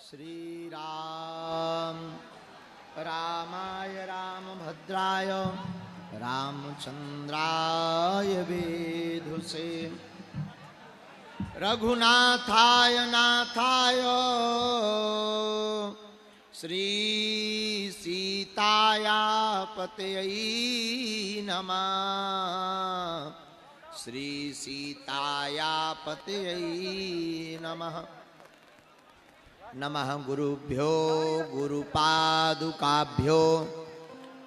श्री राम रामाय रामभद्राय रामचंद्राय वेधुसे रघुनाथाय नाथाय श्री सीताया पतये नमः। श्री सीताया पतये नमः। नमः गुरुभ्यो गुरुपादुकाभ्यो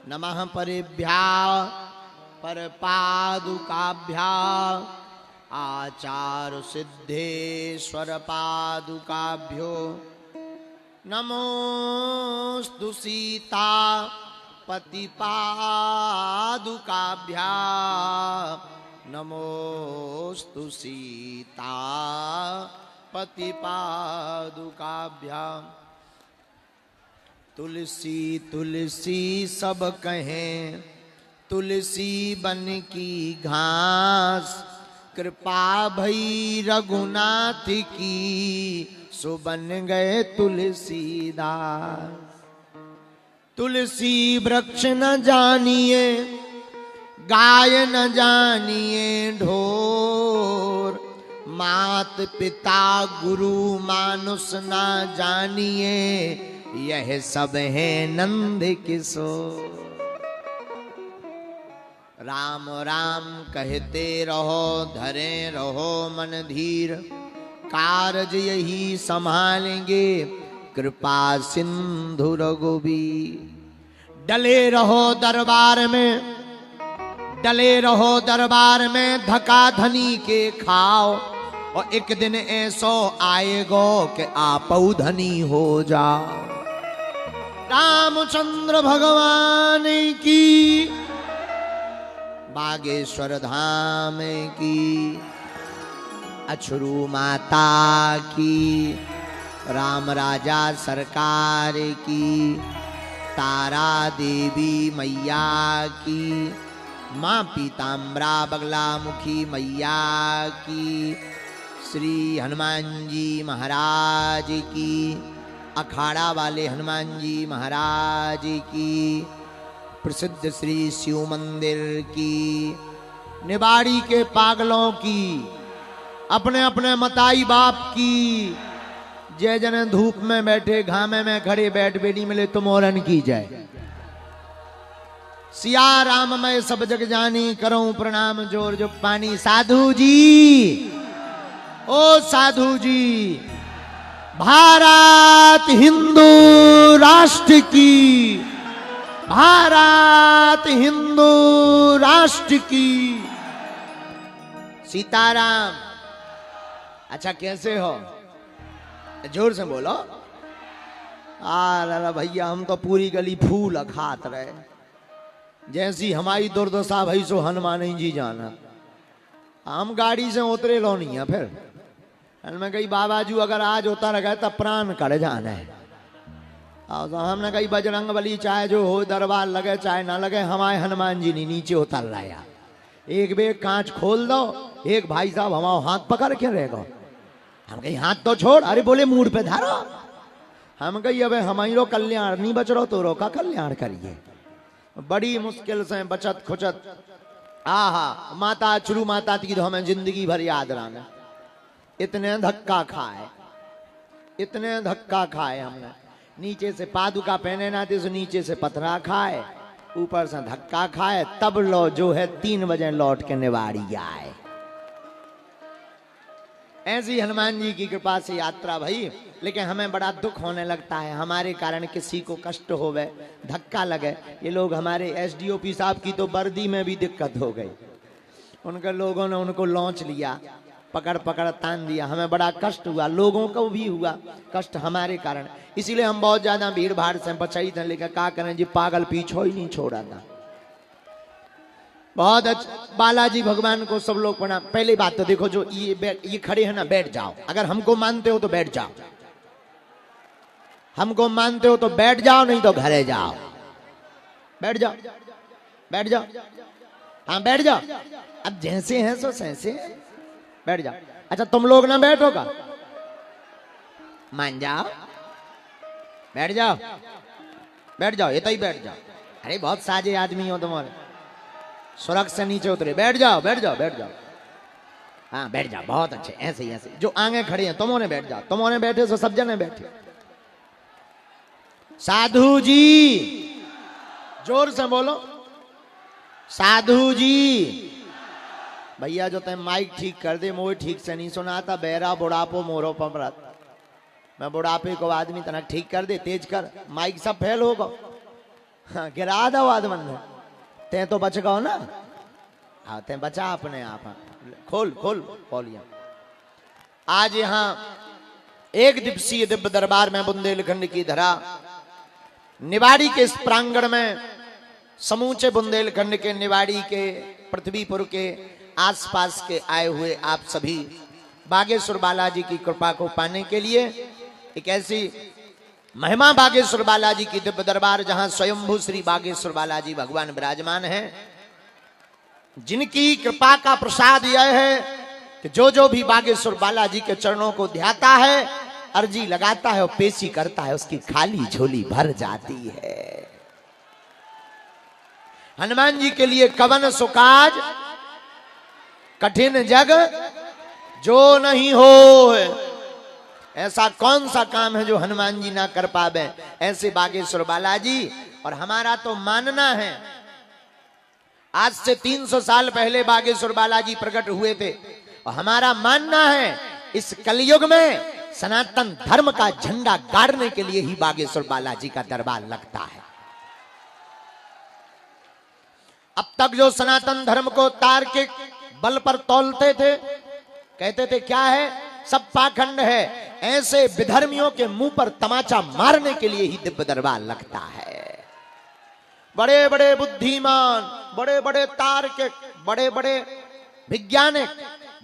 नमः परेभ्या परपादुकाभ्या आचार्य सिद्धेश्वर पादुकाभ्यो नमोस्तु सीता पतिपादुकाभ्या नमोस्तु सीता पतिपादुकाभ्या। तुलसी तुलसी सब कहें तुलसी बन की घास, कृपा भई रघुनाथ की सो बन गए तुलसीदास। तुलसी वृक्ष न जानिए गाय न जानिए ढोर, मात पिता गुरु मानुष ना जानिए यह सब है नंद किशोर। राम राम कहते रहो धरे रहो मन धीर, कारज यही संभालेंगे कृपा सिंधु रघुबीर। डले रहो दरबार में डले रहो दरबार में धका धनी के खाओ, और एक दिन ऐसो आएगो कि आप धनी हो जाओ। रामचंद्र भगवान की बागेश्वर धाम की, अछरू माता की, राम राजा सरकार की, तारा देवी मैया की, माँ पीताम्बरा बगला मुखी मैया की, श्री हनुमान जी महाराज की, अखाड़ा वाले हनुमान जी महाराज की, प्रसिद्ध श्री शिव मंदिर की, निबाड़ी के पागलों की, अपने अपने मताई बाप की, जय जन धूप में बैठे घामे में खड़े बैठ बेटी मिले तो मोरन की जय। सिया राम मैं सब जग जानी, करूं प्रणाम जोर जो पानी। साधु जी ओ साधु जी, भारत हिंदू राष्ट्र की, भारत हिंदू राष्ट्र की। सीताराम। अच्छा कैसे हो? जोर से बोलो। अरे भैया हम तो पूरी गली फूल खात रहे, जैसी हमारी दुर्दशा भई सो हनुमान जी जाना। हम गाड़ी से उतरे लो नहीं है, फिर मैं कही बाबाजू अगर आज उतर गए तब प्राण कर जाना है। तो हमने कही बजरंग बली चाहे जो हो दरबार लगे चाहे ना लगे, हमारे हनुमान जी ने नीचे उतर लाया। एक बेग कांच खोल दो, एक भाई साहब हमारा हाथ पकड़ के रहेगा। हम कही हाथ तो छोड़, अरे बोले मूड पे धारो। हम कही अब हमारो कल्याण नहीं बच रहो तो रोका कल्याण करिए। बड़ी मुश्किल से बचत खुचत आहा माता चुरू माता की तो हमें जिंदगी भर याद रहना। इतने धक्का खाए हमने। नीचे से पादुका पहने ना थे, नीचे से पथरा खाए, ऊपर से धक्का खाए, तब लो जो है 3 बजे लौट के निवाड़ी आए। ऐसी हनुमान जी की कृपा से यात्रा भई। लेकिन हमें बड़ा दुख होने लगता है, हमारे कारण किसी को कष्ट होवे, धक्का लगे। ये लोग हमारे एसडीओपी साहब की तो वर्दी में भी दिक्कत हो गई। उनके लोगों ने उनको लॉन्च लिया, पकड़ पकड़ तान दिया। हमें बड़ा कष्ट हुआ, लोगों को भी हुआ कष्ट हमारे कारण। इसीलिए हम बहुत ज्यादा भीड़ भाड़ से बचाई थे। लेकिन क्या करें जी, पागल पीछो ही नहीं छोड़ा था। बहुत अच्छा बालाजी भगवान को सब लोग प्रणाम। पहली बात तो देखो, जो ये खड़े हैं ना, बैठ जाओ। अगर हमको मानते हो तो बैठ जाओ, हमको मानते हो तो बैठ जाओ, नहीं तो घरे जाओ। बैठ जाओ, बैठ जाओ, हाँ बैठ जाओ। अब जैसे हैं सो सैसे बैठ जाओ। अच्छा तुम लोग ना बैठोगा, मान जाओ, बैठ जाओ, बैठ जाओ, ये तो ही बैठ जाओ। अरे बहुत साजे आदमी हो तुम्हारे, सुरक्षा से नीचे उतरे। बैठ जाओ, बैठ जाओ, बैठ जाओ। हाँ बैठ जाओ, बहुत अच्छे। ऐसे ही ऐसे जो आगे खड़े हैं तुमों ने बैठ जाओ, तुमों ने बैठे तो सब जने बैठे। साधु जी, जोर से बोलो, साधु जी। भैया जो तय माइक ठीक कर दे, मोए ठीक से नहीं सुनाता। बहरा बुढ़ापो मोरो पमरत, मैं बुढ़ापे को आदमी तना ठीक कर दे, तेज कर, माइक सब फैल होगा। हाँ गिरा दो आदमन में, ते तो बच गओ ना। हाँ ते बचा अपने आप। खोल खोल वॉल्यूम। आज यहाँ एक दिवसीय दिव्य दरबार में बुंदेलखंड की धरा निवाड़ी के इस प्रांगण में समूचे बुंदेलखंड के, निवाड़ी के, पृथ्वीपुर के आसपास के आए हुए आप सभी बागेश्वर बालाजी की कृपा को पाने के लिए एक ऐसी महिमा बागेश्वर बालाजी की दिव्य दरबार, जहां स्वयंभू श्री बागेश्वर बालाजी भगवान विराजमान हैं, जिनकी कृपा का प्रसाद यह है कि जो जो भी बागेश्वर बालाजी के चरणों को ध्याता है, अर्जी लगाता है और पेशी करता है, उसकी खाली झोली भर जाती है। हनुमान जी के लिए कवन सुकाज, कठिन जग जो नहीं हो। ऐसा कौन सा काम है जो हनुमान जी ना कर पावे, ऐसे बागेश्वर बालाजी। और हमारा तो मानना है, आज से 300 साल पहले बागेश्वर बालाजी प्रकट हुए थे, और हमारा मानना है इस कलयुग में सनातन धर्म का झंडा गाड़ने के लिए ही बागेश्वर बालाजी का दरबार लगता है। अब तक जो सनातन धर्म को तार्किक बल पर तौलते थे, कहते थे क्या है, सब पाखंड है, ऐसे विधर्मियों के मुंह पर तमाचा मारने के लिए ही दिव्य दरबार लगता है। बड़े बड़े बुद्धिमान, बड़े बड़े तार्किक, बड़े बड़े वैज्ञानिक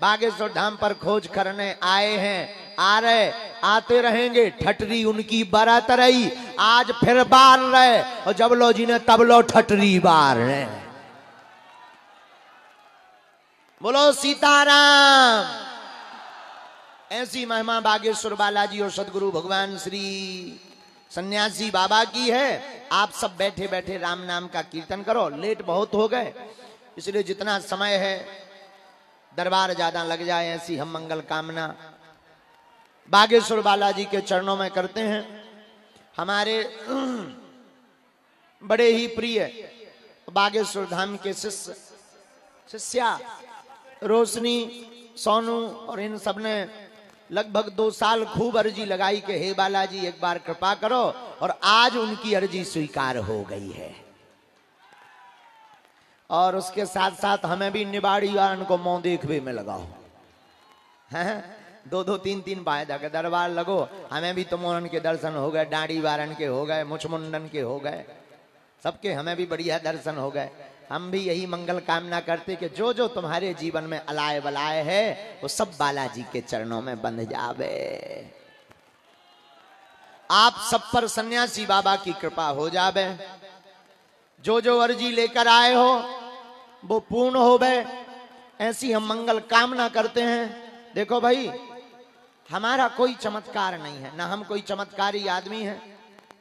बागेश्वर धाम पर खोज करने आए हैं, आ रहे, आते रहेंगे। ठटरी उनकी बरत रही, आज फिर बार रहे, और जब लो जी ने तब लो ठटरी बार रहे। बोलो सीताराम। ऐसी महिमा बागेश्वर बालाजी और सदगुरु भगवान श्री सन्यासी बाबा की है। आप सब बैठे बैठे राम नाम का कीर्तन करो। लेट बहुत हो गए, इसलिए जितना समय है दरबार ज्यादा लग जाए, ऐसी हम मंगल कामना बागेश्वर बालाजी के चरणों में करते हैं। हमारे बड़े ही प्रिय बागेश्वर धाम के शिष्या रोशनी, सोनू और इन सब ने लगभग 2 साल खूब अर्जी लगाई कि हे बालाजी एक बार कृपा करो, और आज उनकी अर्जी स्वीकार हो गई है। और उसके साथ साथ हमें भी निवाड़ी वारन को मुंह देखवे में लगाओ, हैं 2-2 3-3 वायदा के दरबार लगो। हमें भी तुमोरन के दर्शन हो गए, डांडी वारन के हो गए, मुछमुंडन के हो गए, सबके हमें भी बढ़िया दर्शन हो गए। हम भी यही मंगल कामना करते कि जो जो तुम्हारे जीवन में अलाय बलाय है वो सब बालाजी के चरणों में बंध जावे। आप सब पर सन्यासी बाबा की कृपा हो जावे। जो जो अर्जी लेकर आए हो वो पूर्ण हो गए, ऐसी हम मंगल कामना करते हैं। देखो भाई, हमारा कोई चमत्कार नहीं है, ना हम कोई चमत्कारी आदमी है,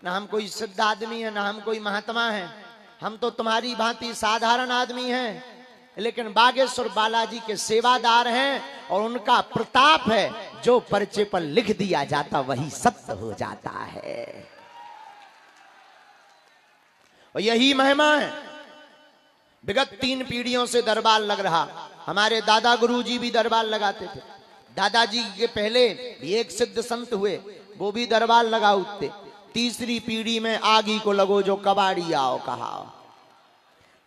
ना हम कोई सिद्ध आदमी है, ना हम कोई महात्मा है। हम तो तुम्हारी भांति साधारण आदमी हैं, लेकिन बागेश्वर बालाजी के सेवादार हैं, और उनका प्रताप है, जो पर्चे पर लिख दिया जाता वही सत्य हो जाता है। और यही महिमा है। विगत 3 पीढ़ियों से दरबार लग रहा। हमारे दादा गुरुजी भी दरबार लगाते थे, दादाजी के पहले भी एक सिद्ध संत हुए, वो भी दरबार लगा उठते। तीसरी पीढ़ी में आगी को लगो जो कबाड़ी आओ कहा।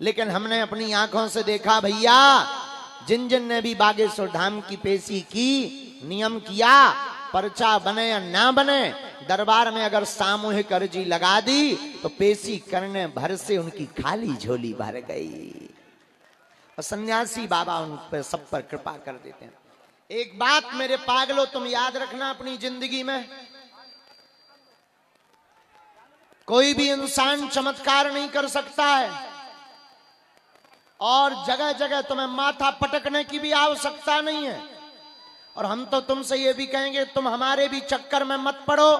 लेकिन हमने अपनी आंखों से देखा भैया, जिन जिन ने भी बागेश्वर धाम की पेशी की, नियम किया, पर्चा बने या ना बने, दरबार में अगर सामूहिक अर्जी लगा दी तो पेशी करने भर से उनकी खाली झोली भर गई। और सन्यासी बाबा उन पर सब पर कृपा कर देते हैं। एक बात मेरे पागलों तुम याद रखना अपनी जिंदगी में, कोई भी इंसान चमत्कार नहीं कर सकता है, और जगह जगह तुम्हें माथा पटकने की भी आवश्यकता नहीं है। और हम तो तुमसे ये भी कहेंगे तुम हमारे भी चक्कर में मत पड़ो,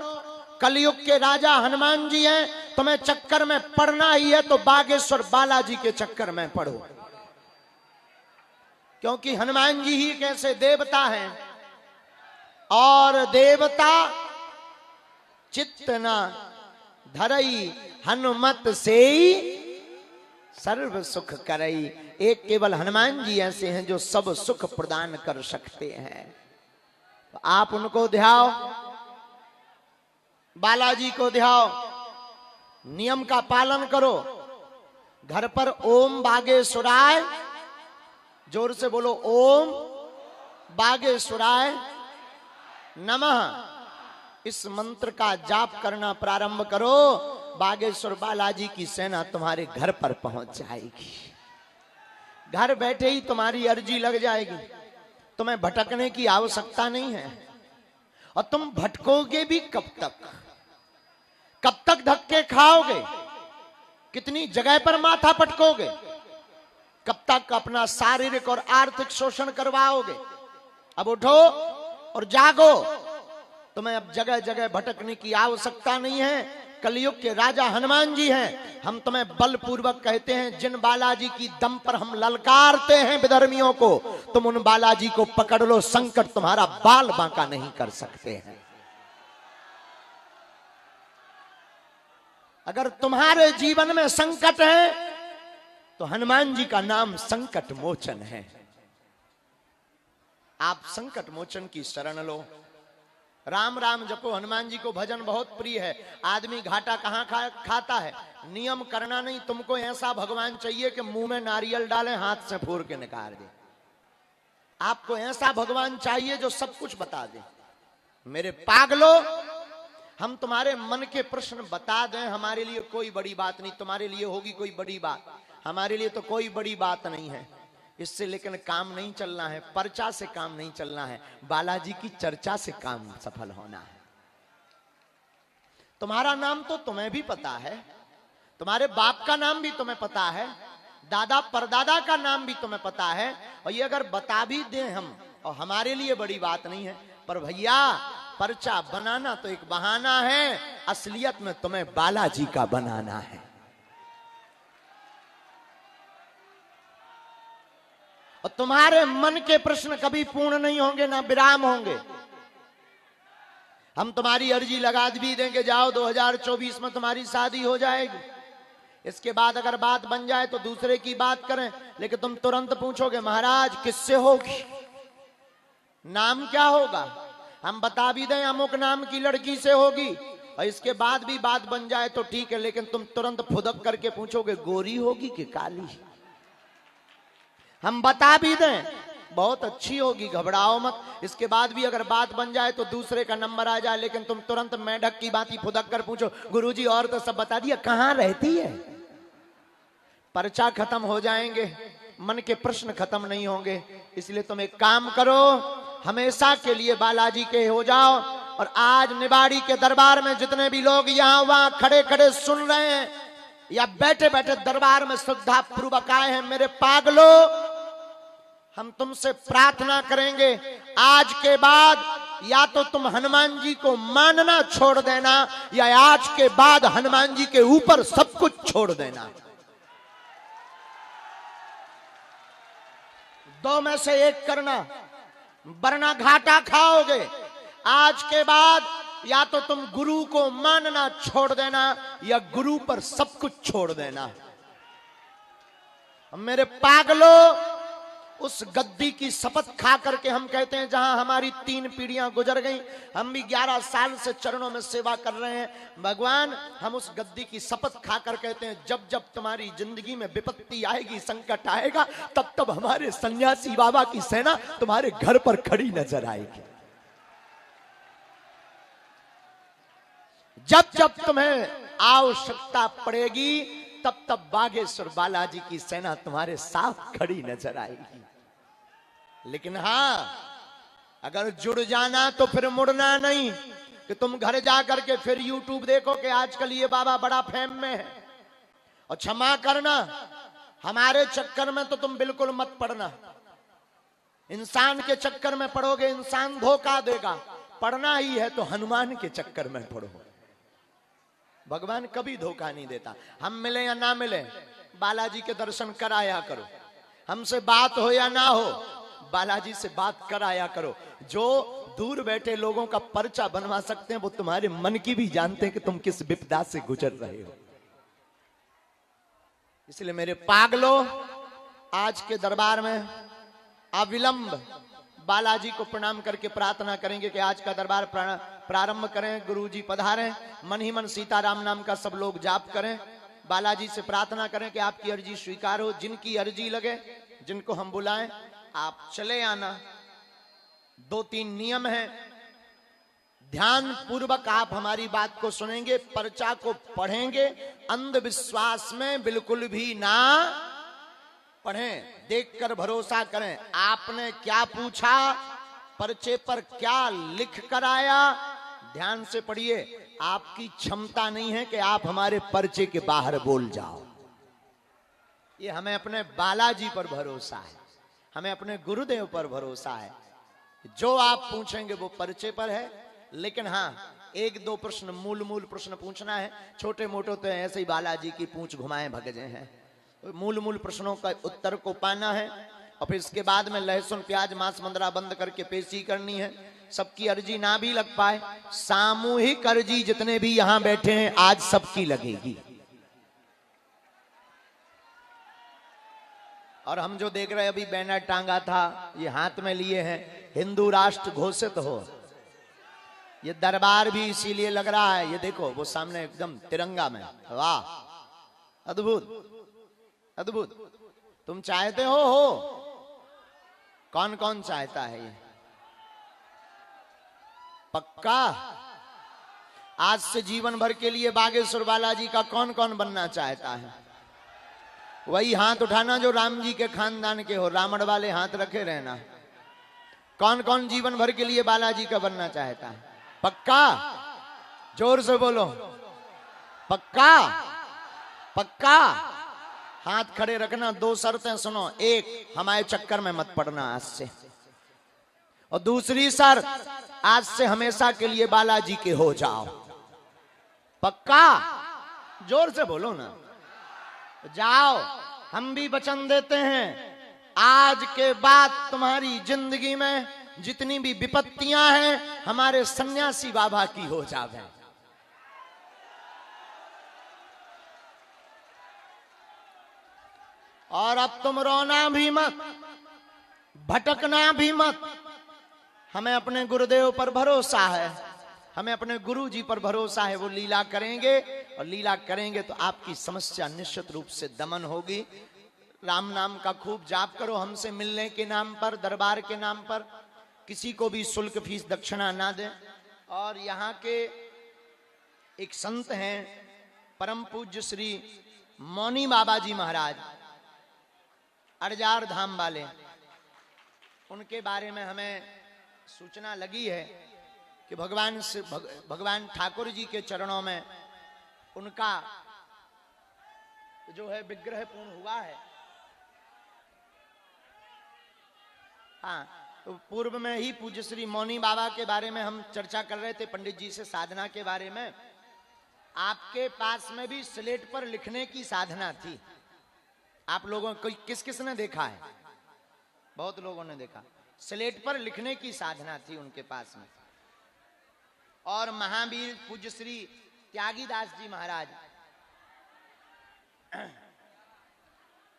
कलयुग के राजा हनुमान जी हैं, तुम्हें चक्कर में पड़ना ही है तो बागेश्वर बालाजी के चक्कर में पड़ो, क्योंकि हनुमान जी ही कैसे देवता हैं और देवता चित्त न धरई हनुमत से सर्व सुख करई। एक केवल हनुमान जी ऐसे हैं जो सब सुख प्रदान कर सकते हैं। तो आप उनको ध्याओ, बालाजी को ध्याओ, नियम का पालन करो। घर पर ओम बागेश्वराय, जोर से बोलो, ओम बागेश्वराय नमः, इस मंत्र का जाप करना प्रारंभ करो। बागेश्वर बालाजी की सेना तुम्हारे घर पर पहुंच जाएगी। घर बैठे ही तुम्हारी अर्जी लग जाएगी, तुम्हें भटकने की आवश्यकता नहीं है। और तुम भटकोगे भी कब तक? कब तक धक्के खाओगे? कितनी जगह पर माथा पटकोगे? कब तक अपना शारीरिक और आर्थिक शोषण करवाओगे? अब उठो और जागो। तुम्हें अब जगह जगह भटकने की आवश्यकता नहीं है। कलयुग के राजा हनुमान जी हैं। हम तुम्हें बलपूर्वक कहते हैं, जिन बालाजी की दम पर हम ललकारते हैं विधर्मियों को, तुम उन बालाजी को पकड़ लो, संकट तुम्हारा बाल बांका नहीं कर सकते हैं। अगर तुम्हारे जीवन में संकट है तो हनुमान जी का नाम संकट मोचन है। आप संकट मोचन की शरण लो। राम राम जपो। हनुमान जी को भजन बहुत प्रिय है। आदमी घाटा कहां खाता है? नियम करना नहीं, तुमको ऐसा भगवान चाहिए कि मुंह में नारियल डालें, हाथ से फोड़ के निकाल दे। आपको ऐसा भगवान चाहिए जो सब कुछ बता दे। मेरे पागलो, हम तुम्हारे मन के प्रश्न बता दें, हमारे लिए कोई बड़ी बात नहीं। तुम्हारे लिए होगी कोई बड़ी बात, हमारे लिए तो कोई बड़ी बात नहीं है। इससे लेकिन काम नहीं चलना है, पर्चा से काम नहीं चलना है, बालाजी की चर्चा से काम सफल होना है। तुम्हारा नाम तो तुम्हें भी पता है, तुम्हारे बाप का नाम भी तुम्हें पता है, दादा परदादा का नाम भी तुम्हें पता है। और ये अगर बता भी दें हम, और हमारे लिए बड़ी बात नहीं है। पर भैया, पर्चा बनाना तो एक बहाना है, असलियत में तुम्हें बालाजी का बनाना है। और तुम्हारे मन के प्रश्न कभी पूर्ण नहीं होंगे, ना विराम होंगे। हम तुम्हारी अर्जी लगा भी देंगे, जाओ 2024 में तुम्हारी शादी हो जाएगी। इसके बाद अगर बात बन जाए तो दूसरे की बात करें, लेकिन तुम तुरंत पूछोगे, महाराज किससे होगी, नाम क्या होगा? हम बता भी दें, अमुक नाम की लड़की से होगी। और इसके बाद भी बात बन जाए तो ठीक है, लेकिन तुम तुरंत फुदक करके पूछोगे, गोरी होगी कि काली? हम बता भी दें, बहुत अच्छी होगी, घबराओ मत। इसके बाद भी अगर बात बन जाए तो दूसरे का नंबर आ जाए, लेकिन तुम तुरंत मेढक की बात ही फुदक कर पूछो, गुरुजी और तो सब बता दिया, कहां रहती है? पर्चा खत्म हो जाएंगे, मन के प्रश्न खत्म नहीं होंगे। इसलिए तुम एक काम करो, हमेशा के लिए बालाजी के हो जाओ। और आज निवाड़ी के दरबार में जितने भी लोग यहां वहां खड़े खड़े सुन रहे हैं या बैठे बैठे दरबार में श्रद्धा पूर्वक आए हैं, मेरे पागलो, हम तुमसे प्रार्थना करेंगे, आज के बाद या तो तुम हनुमान जी को मानना छोड़ देना, या आज के बाद हनुमान जी के ऊपर सब कुछ छोड़ देना। दो में से एक करना, वरना घाटा खाओगे। आज के बाद या तो तुम गुरु को मानना छोड़ देना, या गुरु पर सब कुछ छोड़ देना। मेरे पागलो, उस गद्दी की शपथ खा करके हम कहते हैं, जहां हमारी 3 पीढ़ियां गुजर गई, हम भी 11 साल से चरणों में सेवा कर रहे हैं। भगवान, हम उस गद्दी की शपथ खाकर कहते हैं, जब जब तुम्हारी जिंदगी में विपत्ति आएगी, संकट आएगा, तब तब हमारे सन्यासी बाबा की सेना तुम्हारे घर पर खड़ी नजर आएगी। जब जब तुम्हें आवश्यकता पड़ेगी, तब तब बागेश्वर बालाजी की सेना तुम्हारे साथ खड़ी नजर आएगी। लेकिन हां, अगर जुड़ जाना तो फिर मुड़ना नहीं, कि तुम घर जाकर के फिर यूट्यूब देखो कि आजकल ये बाबा बड़ा फेम में है। और क्षमा करना, हमारे चक्कर में तो तुम बिल्कुल मत पड़ना। इंसान के चक्कर में पड़ोगे, इंसान धोखा देगा। पढ़ना ही है तो हनुमान के चक्कर में पढ़ो। भगवान कभी धोखा नहीं देता। हम मिले या ना मिले, बालाजी के दर्शन कराया करो। हमसे बात हो या ना हो, बालाजी से बात कराया करो। जो दूर बैठे लोगों का पर्चा बनवा सकते हैं, वो तुम्हारे मन की भी जानते हैं कि तुम किस विपदा से गुजर रहे हो। इसलिए मेरे पागलो, आज के दरबार में अविलंब बालाजी को प्रणाम करके प्रार्थना करेंगे कि आज का दरबार प्रारंभ करें। गुरुजी पधारें, मन ही मन सीताराम नाम का सब लोग जाप करें। बालाजी से प्रार्थना करें कि आपकी अर्जी स्वीकार हो। जिनकी अर्जी लगे, जिनको हम बुलाएं, आप चले आना। 2-3 नियम हैं, ध्यान पूर्वक आप हमारी बात को सुनेंगे, पर्चा को पढ़ेंगे, अंधविश्वास में बिल्कुल भी ना पढ़ें, देखकर भरोसा करें। आपने क्या पूछा, पर्चे पर क्या लिख कर आया, ध्यान से पढ़िए। आपकी क्षमता नहीं है कि आप हमारे पर्चे के बाहर बोल जाओ। ये हमें अपने बालाजी पर भरोसा है, हमें अपने गुरुदेव पर भरोसा है। जो आप पूछेंगे वो पर्चे पर है। लेकिन हाँ, 1-2 प्रश्न, मूल प्रश्न पूछना है। छोटे मोटे तो ऐसे ही बालाजी की पूंछ घुमाए भगजे हैं। मूल प्रश्नों का उत्तर को पाना है, और फिर इसके बाद में लहसुन प्याज मांस मंदरा बंद करके पेशी करनी है। सबकी अर्जी ना भी लग पाए, सामूहिक अर्जी जितने भी यहां बैठे हैं आज सबकी लगेगी। और हम जो देख रहे हैं, अभी बैनर टांगा था, ये हाथ में लिए हैं, हिंदू राष्ट्र घोषित हो। ये दरबार भी इसीलिए लग रहा है। ये देखो, वो सामने एकदम तिरंगा में, वाह, अद्भुत अद्भुत। तुम चाहते हो? कौन कौन चाहता है ये? पक्का? आज से जीवन भर के लिए बागेश्वर बालाजी का कौन कौन बनना चाहता है? वही हाथ उठाना जो राम जी के खानदान के हो, रावण वाले हाथ रखे रहना। कौन कौन जीवन भर के लिए बालाजी का बनना चाहता है? पक्का? जोर से बोलो, पक्का? पक्का? हाथ खड़े रखना। 2 शर्तें सुनो। 1, हमारे चक्कर में मत पड़ना आज से। और दूसरी शर्त, आज से हमेशा के लिए बालाजी के हो जाओ। पक्का? जोर से बोलो ना। जाओ, हम भी वचन देते हैं, आज के बाद तुम्हारी जिंदगी में जितनी भी विपत्तियां हैं, हमारे सन्यासी बाबा की हो जावे। और अब तुम रोना भी मत, भटकना भी मत। हमें अपने गुरुदेव पर भरोसा है, हमें अपने गुरु जी पर भरोसा है। वो लीला करेंगे, और लीला करेंगे तो आपकी समस्या निश्चित रूप से दमन होगी। राम नाम का खूब जाप करो। हमसे मिलने के नाम पर, दरबार के नाम पर किसी को भी शुल्क फीस दक्षिणा ना दें। और यहाँ के एक संत हैं, परम पूज्य श्री मौनी बाबा जी महाराज, अरजार धाम वाले, उनके बारे में हमें सूचना लगी है कि भगवान ठाकुर जी के चरणों में उनका जो है विग्रह पूर्ण हुआ है। हाँ, तो पूर्व में ही पूज्य श्री मौनी बाबा के बारे में हम चर्चा कर रहे थे, पंडित जी से साधना के बारे में। आपके पास में भी स्लेट पर लिखने की साधना थी। आप लोगों को किस किस ने देखा है? बहुत लोगों ने देखा। स्लेट पर लिखने की साधना थी उनके पास में। और महावीर पूज्य श्री त्यागीदास जी महाराज,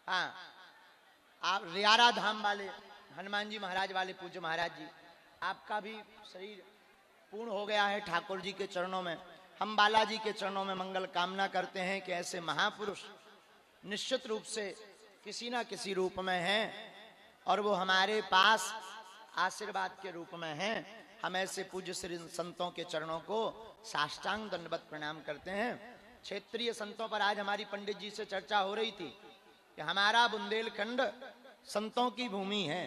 हाँ, आप रियारा धाम वाले हनुमान जी महाराज वाले पूज्य महाराज जी, आपका भी शरीर पूर्ण हो गया है ठाकुर जी के चरणों में। हम बालाजी के चरणों में मंगल कामना करते हैं कि ऐसे महापुरुष निश्चित रूप से किसी ना किसी रूप में हैं, और वो हमारे पास आशीर्वाद के रूप में हैं। हम ऐसे पूज्य श्री संतों के चरणों को साष्टांग दंडवत प्रणाम करते हैं। क्षेत्रीय संतों पर आज हमारी पंडित जी से चर्चा हो रही थी कि हमारा बुंदेलखंड संतों की भूमि है,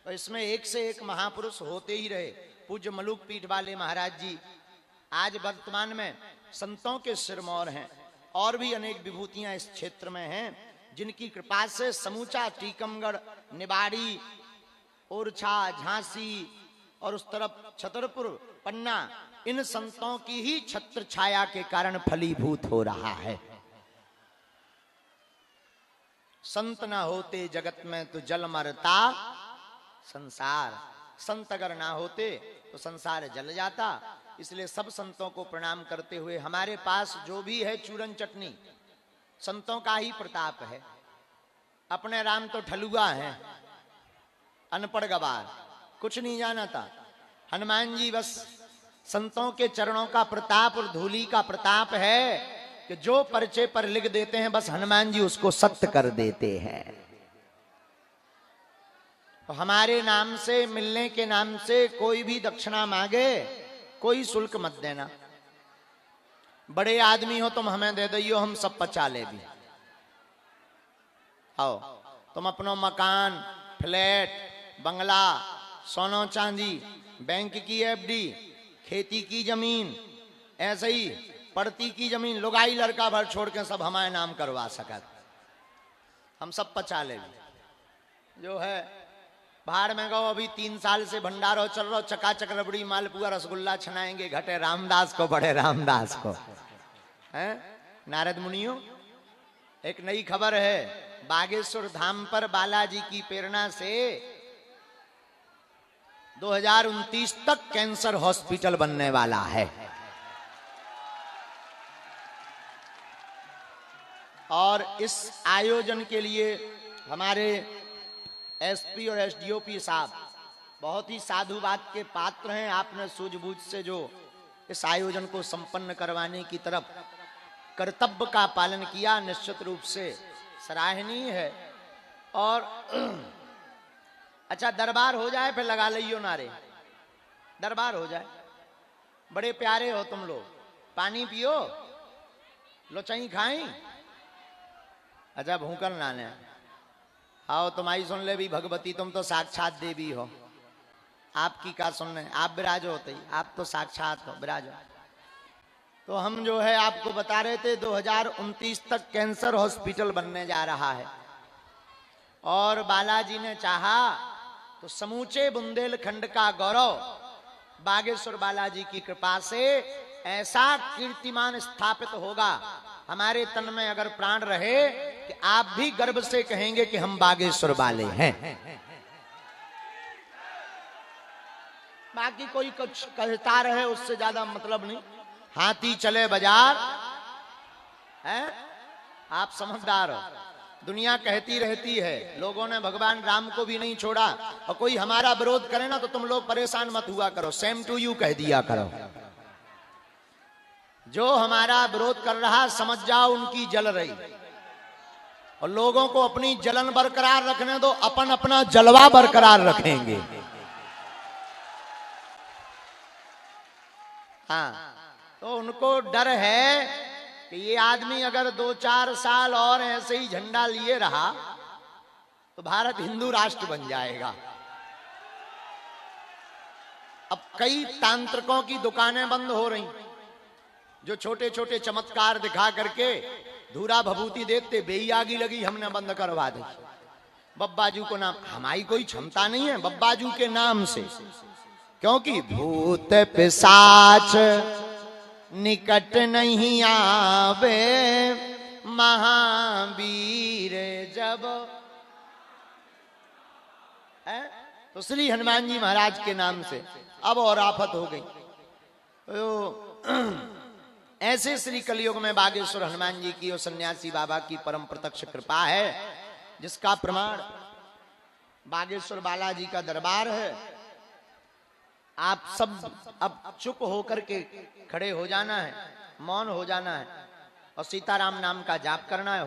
और इसमें एक से एक महापुरुष होते ही रहे। पूज्य मलुक पीठ वाले महाराज जी आज वर्तमान में संतों के सिरमौर हैं। और भी अनेक विभूतियां इस क्षेत्र में हैं, जिनकी कृपा से समूचा टीकमगढ़, निवाड़ी, ओरछा, झांसी और उस तरफ छतरपुर, पन्ना, इन संतों की ही छत्र छाया के कारण फलीभूत हो रहा है। संत ना होते जगत में तो जल मरता संसार। संत अगर ना होते तो संसार जल जाता। इसलिए सब संतों को प्रणाम करते हुए हमारे पास जो भी है चूरन चटनी संतों का ही प्रताप है। अपने राम तो ठलुआ है, अनपढ़ गवार, कुछ नहीं जाना था। हनुमान जी बस संतों के चरणों का प्रताप और धूली का प्रताप है कि जो पर्चे पर लिख देते हैं बस हनुमान जी उसको सत्य कर देते हैं। तो हमारे नाम से, मिलने के नाम से कोई भी दक्षिणा मांगे कोई शुल्क मत देना। बड़े आदमी हो तुम हमें दे दियो, हम सब पचा ले भी। आओ तुम अपनो मकान, फ्लैट, बंगला, सोनो चांदी, बैंक की एफडी, खेती की जमीन, ऐसे ही पड़ती की जमीन, लुगाई लड़का भर छोड़ के सब हमारे नाम करवा सकत, हम सब पचा ले भी। जो है बाहर में गो, अभी 3 साल से भंडारो चल रहा, चकाचक रबड़ी मालपुआ रसगुल्ला छनाएंगे, घटे रामदास को, बड़े रामदास को हैं। नारद मुनियों, एक नई खबर है, बागेश्वर धाम पर बालाजी की प्रेरणा से 2029 तक कैंसर हॉस्पिटल बनने वाला है। और इस आयोजन के लिए हमारे एसपी और एसडीओपी साहब बहुत ही साधुवाद के पात्र हैं। आपने सूझबूझ से जो इस आयोजन को संपन्न करवाने की तरफ कर्तव्य का पालन किया, निश्चित रूप से सराहनीय है। और अच्छा दरबार हो जाए फिर लगा लियो नारे, दरबार हो जाए। बड़े प्यारे हो तुम लोग, पानी पियो, लोचाई खाई। अच्छा भूकल नाने आओ, तुम्हारी सुन ले भी भगवती, तुम तो साक्षात देवी हो। आपकी क्या सुनने, आप विराजो होते ही, आप तो साक्षात हो, विराजो। तो हम जो है आपको बता रहे थे 2029 तक कैंसर हॉस्पिटल बनने जा रहा है। और बालाजी ने चाहा तो समूचे बुंदेलखंड का गौरव बागेश्वर बालाजी की कृपा से ऐसा कीर्तिमान स्थापित होगा हमारे तन में अगर प्राण रहे कि आप भी गर्व से कहेंगे कि हम बागेश्वर वाले हैं। बाकी कोई कुछ कहता रहे उससे ज्यादा मतलब नहीं। हाथी चले बाजार है, आप समझदार हो। दुनिया कहती रहती है, लोगों ने भगवान राम को भी नहीं छोड़ा, और कोई हमारा विरोध करे ना तो तुम लोग परेशान मत हुआ करो, सेम टू यू कह दिया करो। जो हमारा विरोध कर रहा समझ जाओ उनकी जल रही, और लोगों को अपनी जलन बरकरार रखने दो, अपन अपना जलवा बरकरार रखेंगे। हाँ, तो उनको डर है कि ये आदमी अगर 2-4 साल और ऐसे ही झंडा लिए रहा तो भारत हिंदू राष्ट्र बन जाएगा। अब कई तांत्रिकों की दुकानें बंद हो रही, जो छोटे छोटे चमत्कार दिखा करके धूरा भभूति देखते, बेईयागी लगी हमने बंद करवा दी। बब्बाजू को नाम, हमारी कोई क्षमता नहीं है बब्बाजू के नाम से, क्योंकि भूत पिशाच निकट नहीं आवे, महावीर जब है तो श्री हनुमान जी महाराज के नाम से अब और आफत हो गई। तो ऐसे श्री कलयुग में बागेश्वर हनुमान जी की और सन्यासी बाबा की परम प्रत्यक्ष कृपा है, जिसका प्रमाण बागेश्वर बालाजी का दरबार है। आप सब अब चुप होकर के खड़े हो जाना है, मौन हो जाना है, और सीताराम नाम का जाप करना है।